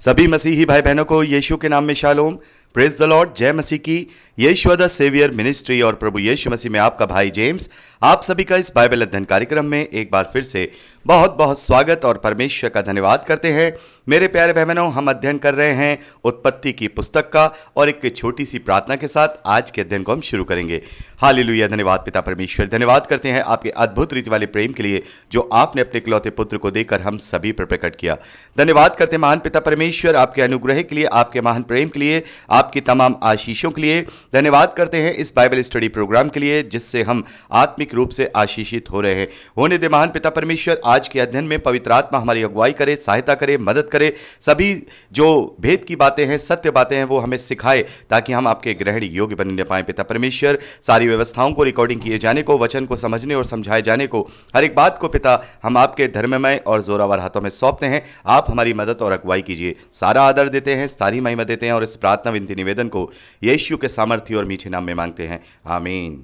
सभी मसीही भाई बहनों को यीशु के नाम में शालोम, प्रेज द लॉर्ड, जय मसीह की। यीशु द सेवियर मिनिस्ट्री और प्रभु यीशु मसीह में आपका भाई जेम्स आप सभी का इस बाइबल अध्ययन कार्यक्रम में एक बार फिर से बहुत बहुत स्वागत और परमेश्वर का धन्यवाद करते हैं। मेरे प्यारे भाई बहनों, हम अध्ययन कर रहे हैं उत्पत्ति की पुस्तक का और एक छोटी सी प्रार्थना के साथ आज के अध्ययन को हम शुरू करेंगे। हालेलुया, धन्यवाद पिता परमेश्वर, धन्यवाद करते हैं आपके अद्भुत रीति वाले प्रेम के लिए जो आपने अपने इकलौते पुत्र को देकर हम सभी पर प्रकट किया। धन्यवाद करते हैं महान पिता परमेश्वर आपके अनुग्रह के लिए, आपके महान प्रेम के लिए, आपकी तमाम आशीषों के लिए। धन्यवाद करते हैं इस बाइबल स्टडी प्रोग्राम के लिए जिससे हम आत्मिक रूप से आशीषित हो रहे हैं। होने दे महान पिता परमेश्वर, आज के अध्ययन में पवित्र आत्मा हमारी अगुवाई करे, सहायता करे, मदद करे। सभी जो भेद की बातें हैं, सत्य बातें हैं, वो हमें सिखाए ताकि हम आपके ग्रहण योग्य बनने पाए। पिता परमेश्वर, सारी व्यवस्थाओं को रिकॉर्डिंग किए जाने को, वचन को समझने और समझाए जाने को, हर एक बात को पिता हम आपके धर्ममय और जोरावर हाथों में सौंपते हैं। आप हमारी मदद और अगुवाई कीजिए। सारा आदर देते हैं, सारी महिमा देते हैं और इस प्रार्थना विनती निवेदन को यीशु के सामर्थ्य और मीठे नाम में मांगते हैं, आमीन।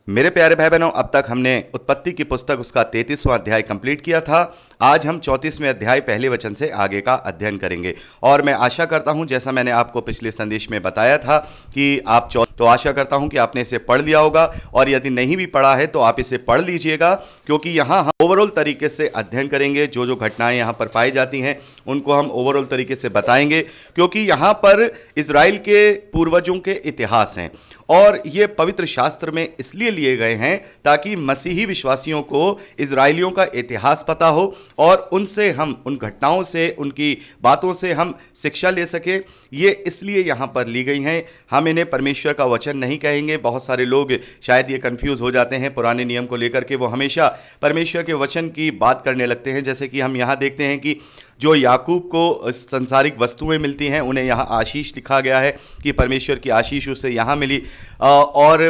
मेरे प्यारे भाई बहनों, अब तक हमने उत्पत्ति की पुस्तक उसका 33वां अध्याय कंप्लीट किया था। आज हम 34वें अध्याय पहले वचन से आगे का अध्ययन करेंगे और मैं आशा करता हूं, जैसा मैंने आपको पिछले संदेश में बताया था कि आप तो आशा करता हूं कि आपने इसे पढ़ लिया होगा और यदि नहीं भी पढ़ा है तो आप इसे पढ़ लीजिएगा, क्योंकि यहां हम ओवरऑल तरीके से अध्ययन करेंगे। जो जो घटनाएं यहां पर पाई जाती हैं उनको हम ओवरऑल तरीके से बताएंगे, क्योंकि यहां पर इजराइल के पूर्वजों के इतिहास हैं और ये पवित्र शास्त्र में इसलिए लिए गए हैं ताकि मसीही विश्वासियों को इजराइलियों का इतिहास पता हो और उनसे हम, उन घटनाओं से, उनकी बातों से हम शिक्षा ले सके। ये इसलिए यहां पर ली गई हैं। हम इन्हें परमेश्वर का वचन नहीं कहेंगे। बहुत सारे लोग शायद ये कंफ्यूज हो जाते हैं पुराने नियम को लेकर के, वो हमेशा परमेश्वर के वचन की बात करने लगते हैं। जैसे कि हम यहां देखते हैं कि जो याकूब को संसारिक वस्तुएं मिलती हैं उन्हें यहां आशीष लिखा गया है कि परमेश्वर की आशीष उसे यहां मिली। और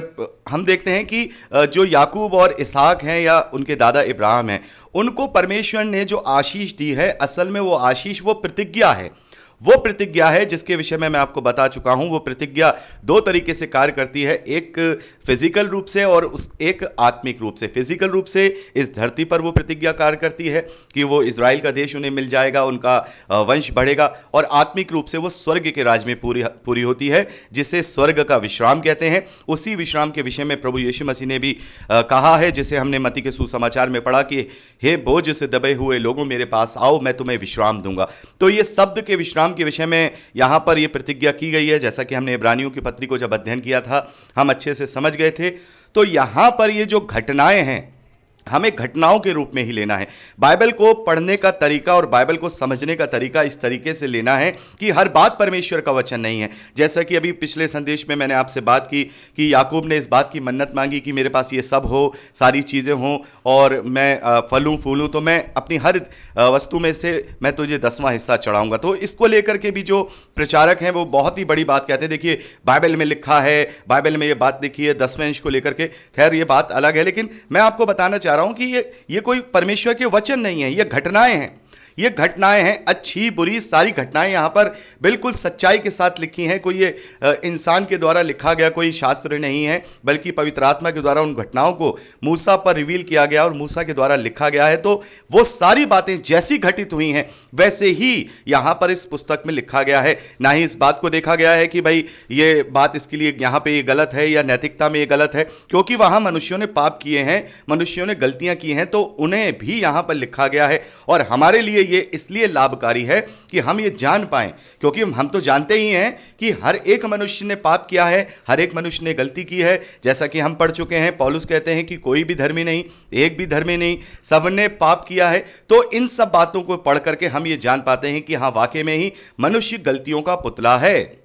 हम देखते हैं कि जो याकूब और इसहाक हैं या उनके दादा इब्राहिम हैं, उनको परमेश्वर ने जो आशीष दी है, असल में वो आशीष, वो प्रतिज्ञा है। वो प्रतिज्ञा है जिसके विषय में मैं आपको बता चुका हूं। वो प्रतिज्ञा दो तरीके से कार्य करती है, एक फिजिकल रूप से और एक आत्मिक रूप से। फिजिकल रूप से इस धरती पर वो प्रतिज्ञा कार्य करती है कि वो इजराइल का देश उन्हें मिल जाएगा, उनका वंश बढ़ेगा, और आत्मिक रूप से वो स्वर्ग के राज में पूरी होती है, जिसे स्वर्ग का विश्राम कहते हैं। उसी विश्राम के विषय में प्रभु यीशु मसीह ने भी कहा है, जिसे हमने मत्ती के सुसमाचार में पढ़ा कि हे बोझ से दबे हुए लोगों, मेरे पास आओ, मैं तुम्हें विश्राम दूंगा। तो ये शब्द के विश्राम के विषय में यहां पर यह प्रतिज्ञा की गई है। जैसा कि हमने इब्रानियों की पत्री को जब अध्ययन किया था हम अच्छे से समझ गए थे। तो यहां पर ये जो घटनाएं हैं, हमें घटनाओं के रूप में ही लेना है। बाइबल को पढ़ने का तरीका और बाइबल को समझने का तरीका इस तरीके से लेना है कि हर बात परमेश्वर का वचन नहीं है। जैसा कि अभी पिछले संदेश में मैंने आपसे बात की कि याकूब ने इस बात की मन्नत मांगी कि मेरे पास ये सब हो, सारी चीजें हों और मैं फलूं फूलूं, तो मैं अपनी हर वस्तु में से मैं तुझे 10वां हिस्सा चढ़ाऊंगा। तो इसको लेकर के भी जो प्रचारक हैं वो बहुत ही बड़ी बात कहते हैं। देखिए बाइबल में लिखा है, बाइबल में ये बात लिखी है 10वें अंश को लेकर के। खैर ये बात अलग है, लेकिन मैं आपको बताना चाह रहा हूं कि ये कोई परमेश्वर के वचन नहीं है, ये घटनाएं हैं। ये घटनाएं हैं, अच्छी बुरी सारी घटनाएं यहां पर बिल्कुल सच्चाई के साथ लिखी हैं। कोई ये इंसान के द्वारा लिखा गया कोई शास्त्र नहीं है, बल्कि पवित्र आत्मा के द्वारा उन घटनाओं को मूसा पर रिवील किया गया और मूसा के द्वारा लिखा गया है। तो वो सारी बातें जैसी घटित हुई हैं वैसे ही यहां पर इस पुस्तक में लिखा गया है। ना ही इस बात को देखा गया है कि भाई ये बात इसके लिए यहां पर ये गलत है या नैतिकता में ये गलत है, क्योंकि वहां मनुष्यों ने पाप किए हैं, मनुष्यों ने गलतियां की हैं, तो उन्हें भी यहां पर लिखा गया है। और हमारे लिए ये इसलिए लाभकारी है कि हम ये जान पाएं, क्योंकि हम तो जानते ही हैं कि हर एक मनुष्य ने पाप किया है, हर एक मनुष्य ने गलती की है। जैसा कि हम पढ़ चुके हैं, पौलुस कहते हैं कि कोई भी धर्मी नहीं, एक भी धर्मी नहीं, सबने पाप किया है। तो इन सब बातों को पढ़ करके हम ये जान पाते हैं कि हां, वाकई में ही मनुष्य गलतियों का पुतला है।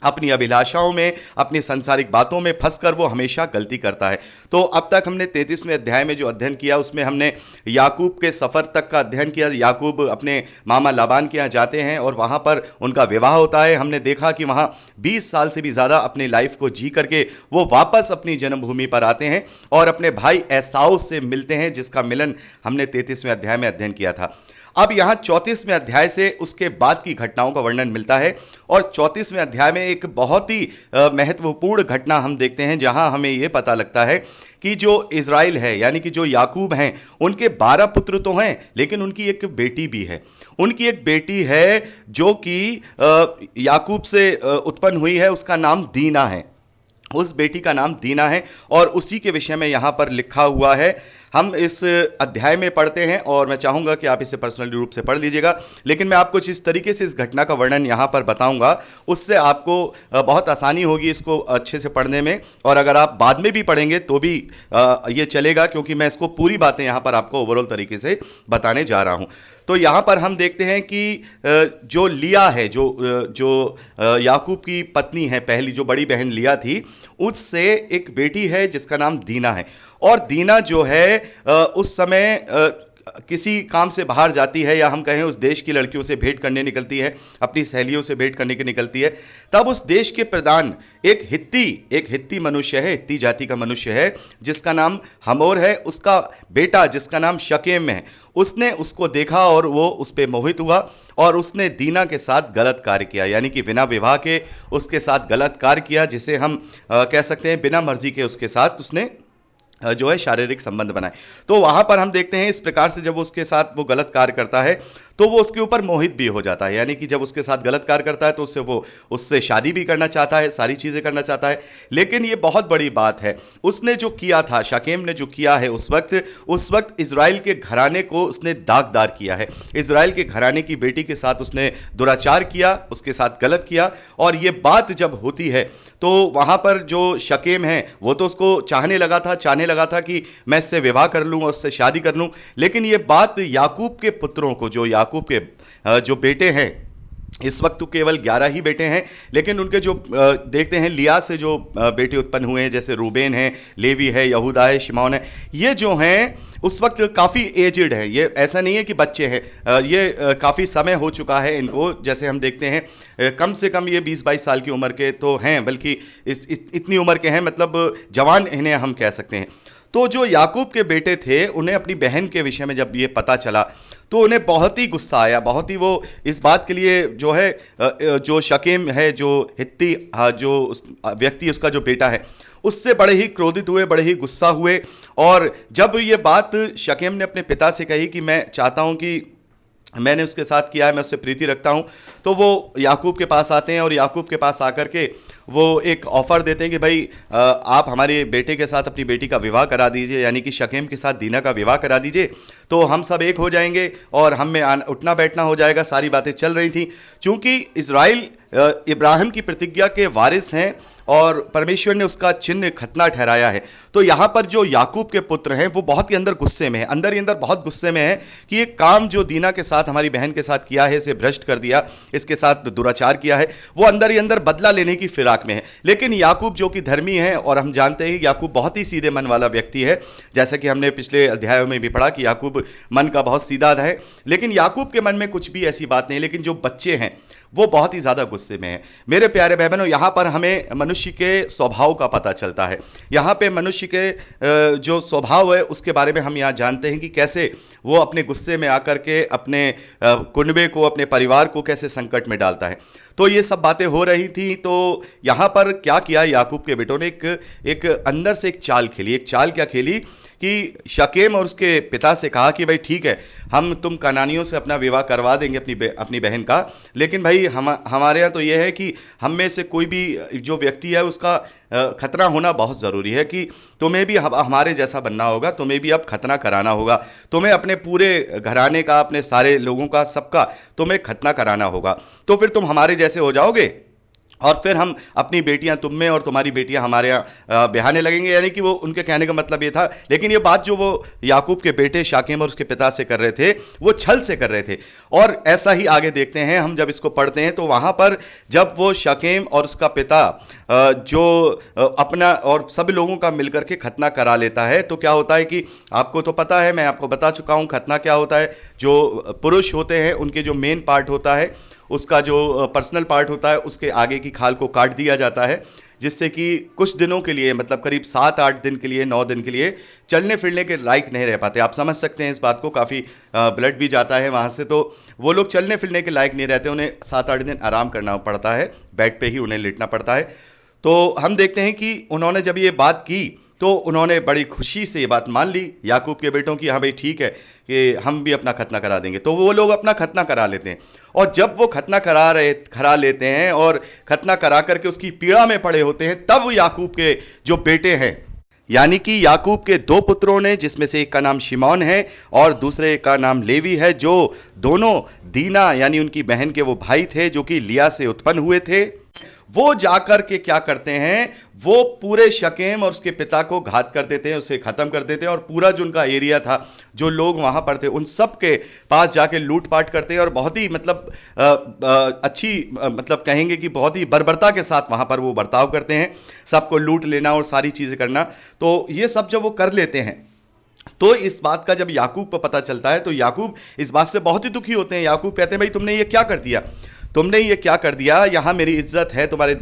अपनी अभिलाषाओं में, अपनी सांसारिक बातों में फंसकर वो हमेशा गलती करता है। तो अब तक हमने 33वें अध्याय में जो अध्ययन किया उसमें हमने याकूब के सफर तक का अध्ययन किया। याकूब अपने मामा लाबान के यहाँ जाते हैं और वहां पर उनका विवाह होता है। हमने देखा कि वहां 20 साल से भी ज्यादा अपनी लाइफ को जी करके वो वापस अपनी जन्मभूमि पर आते हैं और अपने भाई एसाव से मिलते हैं, जिसका मिलन हमने 33वें अध्याय में अध्ययन किया था। अब यहां 34वें अध्याय से उसके बाद की घटनाओं का वर्णन मिलता है, और 34वें अध्याय में एक बहुत ही महत्वपूर्ण घटना हम देखते हैं, जहां हमें यह पता लगता है कि जो इज़राइल है, यानी कि जो याकूब हैं, उनके 12 पुत्र तो हैं, लेकिन उनकी एक बेटी भी है। उनकी एक बेटी है जो कि याकूब से उत्पन्न हुई है, उसका नाम दीना है। उस बेटी का नाम दीना है, और उसी के विषय में यहां पर लिखा हुआ है। हम इस अध्याय में पढ़ते हैं, और मैं चाहूंगा कि आप इसे पर्सनली रूप से पढ़ लीजिएगा, लेकिन मैं आपको जिस तरीके से इस घटना का वर्णन यहां पर बताऊंगा, उससे आपको बहुत आसानी होगी इसको अच्छे से पढ़ने में। और अगर आप बाद में भी पढ़ेंगे तो भी ये चलेगा, क्योंकि मैं इसको पूरी बातें यहां पर आपको ओवरऑल तरीके से बताने जा रहा हूं। तो यहां पर हम देखते हैं कि जो लिया है, जो याकूब की पत्नी है, पहली जो बड़ी बहन लिया थी, उससे एक बेटी है जिसका नाम दीना है। और दीना जो है उस समय किसी काम से बाहर जाती है, या हम कहें उस देश की लड़कियों से भेंट करने निकलती है, अपनी सहेलियों से भेंट करने की निकलती है। तब उस देश के प्रधान एक हित्ती मनुष्य है, हित्ती जाति का मनुष्य है, जिसका नाम हमोर है। उसका बेटा जिसका नाम शकेम है, उसने उसको देखा और वो उस पर मोहित हुआ, और उसने दीना के साथ गलत कार्य किया, यानी कि बिना विवाह के उसके साथ गलत कार्य किया, जिसे हम कह सकते हैं बिना मर्जी के उसके साथ उसने जो है शारीरिक संबंध बनाए। तो वहां पर हम देखते हैं इस प्रकार से जब उसके साथ वो गलत कार्य करता है, तो वो उसके ऊपर मोहित भी हो जाता है, यानी कि जब उसके साथ गलत कार्य करता है तो उससे शादी भी करना चाहता है, सारी चीजें करना चाहता है। लेकिन ये बहुत बड़ी बात है, उसने जो किया था, शकेम ने जो किया है, उस वक्त इज़राइल के घराने को उसने दागदार किया है। इज़राइल के घराने की बेटी के साथ उसने दुराचार किया, उसके साथ गलत किया। और ये बात जब होती है तो वहां पर जो शकेम है वो तो उसको चाहने लगा था कि मैं इससे विवाह कर लूं और उससे शादी कर लूं। लेकिन ये बात याकूब के पुत्रों को, जो याकूब के जो बेटे हैं, इस वक्त तो केवल 11 ही बेटे हैं, लेकिन उनके जो देखते हैं लिया से जो बेटे उत्पन्न हुए हैं, जैसे रूबेन है, लेवी है, यहूदा है, शिमौन है, ये जो हैं उस वक्त काफ़ी एजिड है। ये ऐसा नहीं है कि बच्चे हैं, ये काफ़ी समय हो चुका है इनको। जैसे हम देखते हैं कम से कम ये 20-22 साल की उम्र के तो हैं, बल्कि इतनी उम्र के हैं, मतलब जवान इन्हें हम कह सकते हैं। तो जो याकूब के बेटे थे, उन्हें अपनी बहन के विषय में जब ये पता चला तो उन्हें बहुत ही गुस्सा आया, बहुत ही वो इस बात के लिए जो है जो शकेम है, जो हित्ती जो व्यक्ति उसका जो बेटा है, उससे बड़े ही क्रोधित हुए, बड़े ही गुस्सा हुए। और जब ये बात शकेम ने अपने पिता से कही कि मैं चाहता हूं कि मैंने उसके साथ किया है, मैं उससे प्रीति रखता हूं, तो वो याकूब के पास आते हैं, और याकूब के पास आकर के वो एक ऑफर देते हैं कि भाई आप हमारे बेटे के साथ अपनी बेटी का विवाह करा दीजिए, यानी कि शकेम के साथ दीना का विवाह करा दीजिए, तो हम सब एक हो जाएंगे और हम में उठना बैठना हो जाएगा। सारी बातें चल रही थी, क्योंकि इज़राइल इब्राहिम की प्रतिज्ञा के वारिस हैं और परमेश्वर ने उसका चिन्ह खतना ठहराया है। तो यहां पर जो याकूब के पुत्र हैं वो बहुत ही अंदर गुस्से में है, अंदर ही अंदर बहुत गुस्से में है कि ये काम जो दीना के साथ, हमारी बहन के साथ किया है, इसे भ्रष्ट कर दिया, इसके साथ दुराचार किया है, वो अंदर ही अंदर बदला लेने की फिराक में है। लेकिन याकूब जो कि धर्मी है, और हम जानते हैं कि याकूब बहुत ही सीधे मन वाला व्यक्ति है, जैसा कि हमने पिछले अध्यायों में भी पढ़ा कि याकूब मन का बहुत सीधा है। लेकिन याकूब के मन में कुछ भी ऐसी बात नहीं, लेकिन जो बच्चे हैं वो बहुत ही ज्यादा गुस्से में है। मेरे प्यारे भाई बहनों, यहां पर हमें मनुष्य के स्वभाव का पता चलता है। यहां पे मनुष्य के जो स्वभाव है उसके बारे में हम यहां जानते हैं कि कैसे वो अपने गुस्से में आकर के अपने कुनबे को, अपने परिवार को कैसे संकट में डालता है। तो ये सब बातें हो रही थी। तो यहां पर क्या किया याकूब के बेटों ने, एक अंदर से एक चाल खेली। एक चाल क्या खेली कि शकेम और उसके पिता से कहा कि भाई ठीक है, हम तुम कनानियों से अपना विवाह करवा देंगे अपनी बहन का, लेकिन भाई हमारे यहाँ तो यह है कि हम में से कोई भी जो व्यक्ति है उसका खतना होना बहुत ज़रूरी है, कि तुम्हें भी हमारे जैसा बनना होगा, तुम्हें भी अब खतना कराना होगा, तुम्हें अपने पूरे घराने का, अपने सारे लोगों का, सबका तुम्हें खतना कराना होगा, तो फिर तुम हमारे जैसे हो जाओगे और फिर हम अपनी बेटियां तुम में और तुम्हारी बेटियां हमारे यहाँ ब्याहने लगेंगे। यानी कि वो उनके कहने का मतलब ये था। लेकिन ये बात जो वो याकूब के बेटे शाकेम और उसके पिता से कर रहे थे, वो छल से कर रहे थे। और ऐसा ही आगे देखते हैं हम, जब इसको पढ़ते हैं तो वहां पर जब वो शाकेम और उसका पिता जो अपना और सभी लोगों का मिलकर के खतना करा लेता है, तो क्या होता है कि आपको तो पता है, मैं आपको बता चुका हूं खतना क्या होता है। जो पुरुष होते हैं उनके जो मेन पार्ट होता है उसका जो पर्सनल पार्ट होता है उसके आगे की खाल को काट दिया जाता है, जिससे कि कुछ दिनों के लिए, मतलब करीब 7-8 दिन के लिए, 9 दिन के लिए चलने फिरने के लायक नहीं रह पाते। आप समझ सकते हैं इस बात को, काफ़ी ब्लड भी जाता है वहाँ से, तो वो लोग चलने फिरने के लायक नहीं रहते, उन्हें 7-8 दिन आराम करना पड़ता है, बेड पे ही उन्हें लेटना पड़ता है। तो हम देखते हैं कि उन्होंने जब ये बात की तो उन्होंने बड़ी खुशी से ये बात मान ली याकूब के बेटों की, हाँ भाई ठीक है कि हम भी अपना खतना करा देंगे। तो वो लोग अपना खतना करा लेते हैं, और जब वो खतना करा लेते हैं और खतना करा करके उसकी पीड़ा में पड़े होते हैं, तब याकूब के जो बेटे हैं, यानी कि याकूब के 2 पुत्रों ने, जिसमें से एक का नाम शिमौन है और दूसरे का नाम लेवी है, जो दोनों दीना यानी उनकी बहन के वो भाई थे जो कि लिया से उत्पन्न हुए थे, वो जाकर के क्या करते हैं, वो पूरे शकेम और उसके पिता को घात कर देते हैं, उसे खत्म कर देते हैं, और पूरा जो उनका एरिया था, जो लोग वहां पर थे, उन सब के पास जाके लूटपाट करते हैं, और बहुत ही मतलब अच्छी मतलब कहेंगे कि बहुत ही बर्बरता के साथ वहां पर वो बर्ताव करते हैं, सबको लूट लेना और सारी चीजें करना। तो ये सब जब वो कर लेते हैं, तो इस बात का जब याकूब को पता चलता है तो याकूब इस बात से बहुत ही दुखी होते हैं। याकूब कहते हैं भाई तुमने ये क्या कर दिया, तुमने ये क्या कर दिया, यहाँ मेरी इज्जत है, तुम्हारे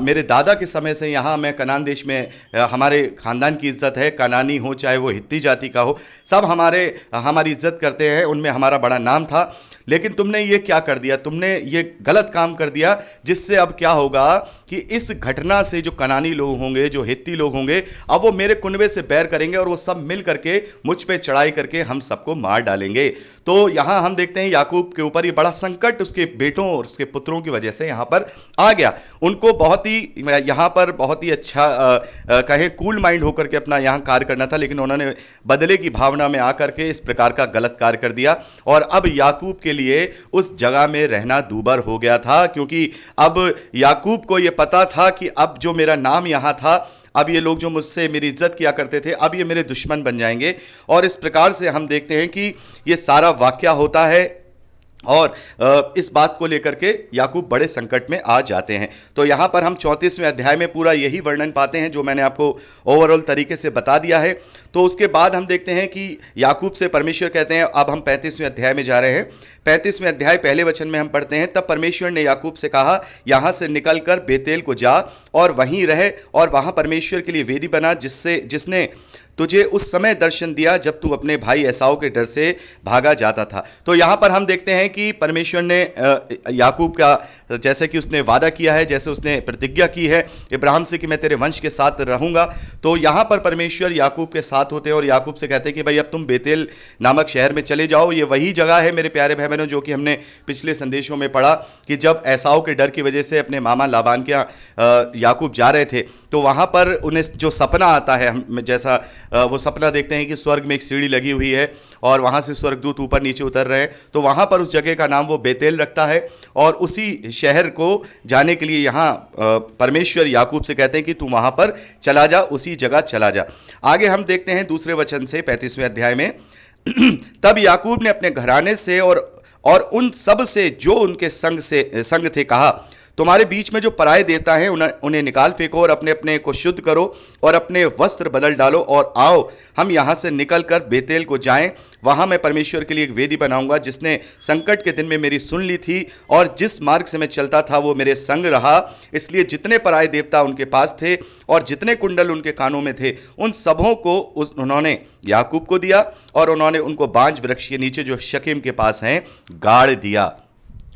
मेरे दादा के समय से यहाँ मैं कनान देश में हमारे खानदान की इज्जत है, कनानी हो चाहे वो हित्ती जाति का हो, सब हमारी इज्जत करते हैं, उनमें हमारा बड़ा नाम था, लेकिन तुमने ये क्या कर दिया, तुमने ये गलत काम कर दिया, जिससे अब क्या होगा कि इस घटना से जो कनानी लोग होंगे, जो हित्ती लोग होंगे, अब वो मेरे कुनबे से बैर करेंगे और वो सब मिल करके मुझ पे चढ़ाई करके हम सबको मार डालेंगे। तो यहां हम देखते हैं याकूब के ऊपर ये बड़ा संकट उसके बेटों और उसके पुत्रों की वजह से यहां पर आ गया। उनको बहुत ही यहां पर बहुत ही अच्छा कहें कूल माइंड होकर के अपना यहां कार्य करना था, लेकिन उन्होंने बदले की भावना में आकर के इस प्रकार का गलत कार्य कर दिया, और अब याकूब के लिए उस जगह में रहना दूभर हो गया था, क्योंकि अब याकूब को यह पता था कि अब जो मेरा नाम यहां था, अब ये लोग जो मुझसे मेरी इज्जत किया करते थे, अब ये मेरे दुश्मन बन जाएंगे। और इस प्रकार से हम देखते हैं कि ये सारा वाकया होता है, और इस बात को लेकर के याकूब बड़े संकट में आ जाते हैं। तो यहां पर हम 34वें अध्याय में पूरा यही वर्णन पाते हैं जो मैंने आपको ओवरऑल तरीके से बता दिया है। तो उसके बाद हम देखते हैं कि याकूब से परमेश्वर कहते हैं, अब हम 35वें अध्याय में जा रहे हैं। 35वें अध्याय पहले वचन में हम पढ़ते हैं, तब परमेश्वर ने याकूब से कहा, यहां से निकलकर बेतेल को जा और वहीं रह, और वहां परमेश्वर के लिए वेदी बना, जिसने तुझे उस समय दर्शन दिया जब तू अपने भाई एसाव के डर से भागा जाता था। तो यहां पर हम देखते हैं कि परमेश्वर ने याकूब का, जैसे कि उसने वादा किया है, जैसे उसने प्रतिज्ञा की है इब्राहिम से कि मैं तेरे वंश के साथ रहूंगा, तो यहां पर परमेश्वर याकूब के साथ होते हैं और याकूब से कहते हैं कि भाई अब तुम बेतेल नामक शहर में चले जाओ। ये वही जगह है मेरे प्यारे भाई बहनों, जो कि हमने पिछले संदेशों में पढ़ा कि जब एसाव के डर की वजह से अपने मामा लाबान के याकूब जा रहे थे, तो वहां पर उन्हें जो सपना आता है, हम जैसा वो सपना देखते हैं कि स्वर्ग में एक सीढ़ी लगी हुई है और वहां से स्वर्गदूत ऊपर नीचे उतर रहे हैं, तो वहां पर उस जगह का नाम वो बेतेल रखता है, और उसी शहर को जाने के लिए यहां परमेश्वर याकूब से कहते हैं कि तू वहां पर चला जा, उसी जगह चला जा। आगे हम देखते हैं दूसरे वचन से 35वें अध्याय में, तब याकूब ने अपने घराने से और उन सब से जो उनके संग थे कहा, तुम्हारे बीच में जो पराये देवता हैं उन्हें निकाल फेंको और अपने अपने को शुद्ध करो और अपने वस्त्र बदल डालो, और आओ हम यहां से निकलकर बेतेल को जाएं, वहां मैं परमेश्वर के लिए एक वेदी बनाऊंगा, जिसने संकट के दिन में मेरी सुन ली थी और जिस मार्ग से मैं चलता था वो मेरे संग रहा। इसलिए जितने पराये देवता उनके पास थे और जितने कुंडल उनके कानों में थे, उन सबों को उन्होंने याकूब को दिया, और उन्होंने उनको बांज वृक्ष के नीचे जो शकेम के पास हैं गाड़ दिया।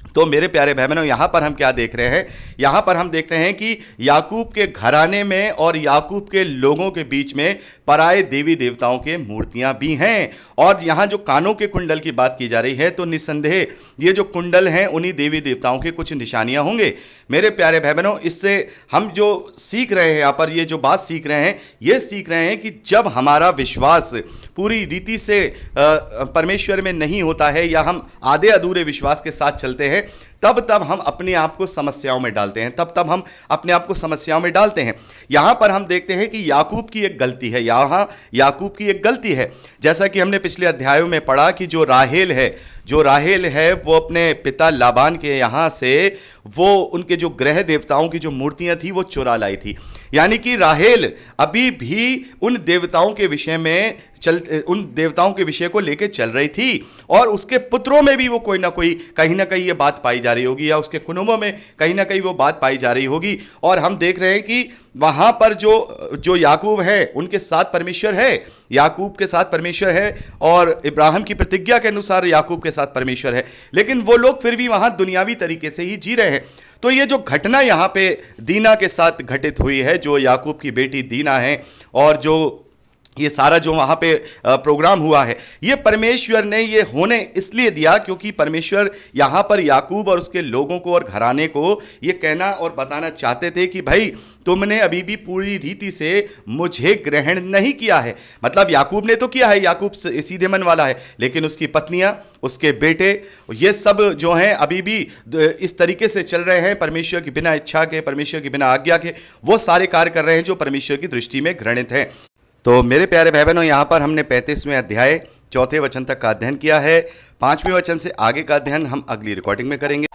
तो मेरे प्यारे भाई बहनों, यहां पर हम क्या देख रहे हैं, यहां पर हम देख रहे हैं कि याकूब के घराने में और याकूब के लोगों के बीच में पराये देवी देवताओं के मूर्तियां भी हैं। और यहां जो कानों के कुंडल की बात की जा रही है, तो निसंदेह ये जो कुंडल हैं उन्हीं देवी देवताओं के कुछ निशानियां होंगे। मेरे प्यारे भाई बहनों, इससे हम जो सीख रहे हैं, यहां पर ये जो बात सीख रहे हैं, ये सीख रहे हैं कि जब हमारा विश्वास पूरी रीति से परमेश्वर में नहीं होता है, या हम आधे अधूरे विश्वास के साथ चलते हैं, तब हम अपने आप को समस्याओं में डालते हैं, तब हम अपने आप को समस्याओं में डालते हैं। यहां पर हम देखते हैं कि याकूब की एक गलती है, यहां याकूब की एक गलती है, जैसा कि हमने पिछले अध्यायों में पढ़ा कि जो राहेल है वो अपने पिता लाबान के यहां से वो उनके जो ग्रह देवताओं की जो मूर्तियां थी वो चुरा लाई थी। यानी कि राहेल अभी भी उन देवताओं के विषय को लेकर चल रही थी, और उसके पुत्रों में भी वो कोई ना कोई कहीं ना कहीं ये बात पाई जा रही होगी, या उसके कुनूमों में कहीं ना कहीं वो बात पाई जा रही होगी। और हम देख रहे हैं कि वहां पर जो याकूब है उनके साथ परमेश्वर है, याकूब के साथ परमेश्वर है, और इब्राहिम की प्रतिज्ञा के अनुसार याकूब के साथ परमेश्वर है, लेकिन वो लोग फिर भी वहां दुनियावी तरीके से ही जी रहे हैं। तो ये जो घटना यहां पे दीना के साथ घटित हुई है, जो याकूब की बेटी दीना है, और जो ये सारा जो वहां पे प्रोग्राम हुआ है, ये परमेश्वर ने ये होने इसलिए दिया क्योंकि परमेश्वर यहां पर याकूब और उसके लोगों को और घराने को ये कहना और बताना चाहते थे कि भाई तुमने अभी भी पूरी रीति से मुझे ग्रहण नहीं किया है। मतलब याकूब ने तो किया है, याकूब सीधे मन वाला है, लेकिन उसकी पत्नियां, उसके बेटे, ये सब जो हैं अभी भी इस तरीके से चल रहे हैं, परमेश्वर की बिना इच्छा के, परमेश्वर की बिना आज्ञा के वो सारे कार्य कर रहे हैं जो परमेश्वर की दृष्टि में घृणित हैं। तो मेरे प्यारे भाई बहनों, यहां पर हमने 35वें अध्याय 4थे वचन तक का अध्ययन किया है। 5वें वचन से आगे का अध्ययन हम अगली रिकॉर्डिंग में करेंगे।